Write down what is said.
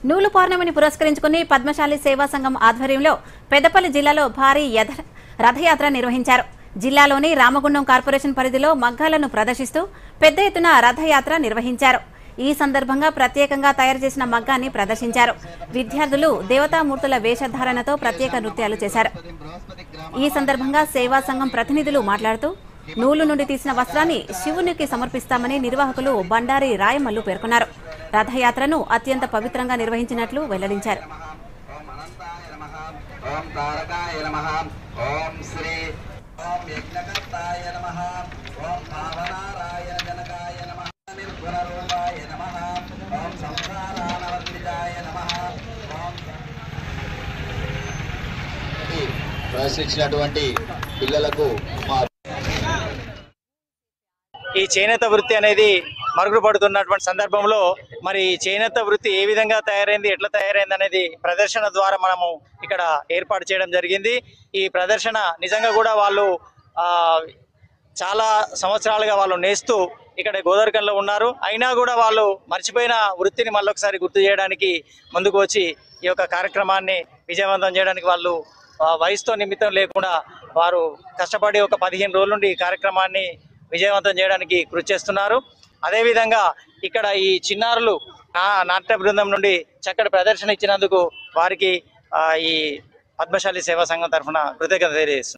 నూలు పౌర్ణమిని పురస్కరించుకుని పద్మశాలి సేవా సంఘం ఆధ్వర్యంలో పెద్దపల్లి జిల్లాలో భారీ రథయాత్ర నిర్వహించారు. జిల్లాలోని రామగుండం కార్పొరేషన్ పరిధిలో మగ్గాలను ప్రదర్శిస్తూ పెద్ద ఎత్తున రథయాత్ర నిర్వహించారు. ఈ సందర్భంగా ప్రత్యేకంగా తయారు చేసిన మగ్గాన్ని ప్రదర్శించారు. విద్యార్థులు దేవతామూర్తుల వేషధారణతో ప్రత్యేక నృత్యాలు చేశారు. ఈ సందర్భంగా సేవా సంఘం ప్రతినిధులు మాట్లాడుతూ నూలు నుండి తీసిన వస్త్రాన్ని శివునికి సమర్పిస్తామని నిర్వాహకులు బండారి రాయమల్లు పేర్కొన్నారు. రథయాత్రను అత్యంత పవిత్రంగా నిర్వహించినట్లు వెల్లడించారు. ప్రదర్శించినటువంటి పిల్లలకు ఈ చేనేత వృత్తి అనేది మరుగుడు పడుతున్నటువంటి సందర్భంలో మరి చేనేత వృత్తి ఏ విధంగా తయారైంది, ఎట్లా తయారైంది అనేది ప్రదర్శన ద్వారా మనము ఇక్కడ ఏర్పాటు చేయడం జరిగింది. ఈ ప్రదర్శన నిజంగా కూడా వాళ్ళు చాలా సంవత్సరాలుగా వాళ్ళు నేస్తూ ఇక్కడ గోదావరికంలో ఉన్నారు. అయినా కూడా వాళ్ళు మర్చిపోయిన వృత్తిని మళ్ళొకసారి గుర్తు చేయడానికి ముందుకు వచ్చి ఈ యొక్క కార్యక్రమాన్ని విజయవంతం చేయడానికి వాళ్ళు వయసుతో నిమిత్తం లేకుండా వారు కష్టపడి ఒక 15 రోజుల నుండి ఈ కార్యక్రమాన్ని విజయవంతం చేయడానికి కృషి చేస్తున్నారు. అదేవిధంగా ఇక్కడ ఈ చిన్నారులు నాట్య బృందం నుండి చక్కటి ప్రదర్శన ఇచ్చినందుకు వారికి ఈ పద్మశాలి సేవా సంఘం తరఫున కృతజ్ఞత తెలియజేస్తున్నారు.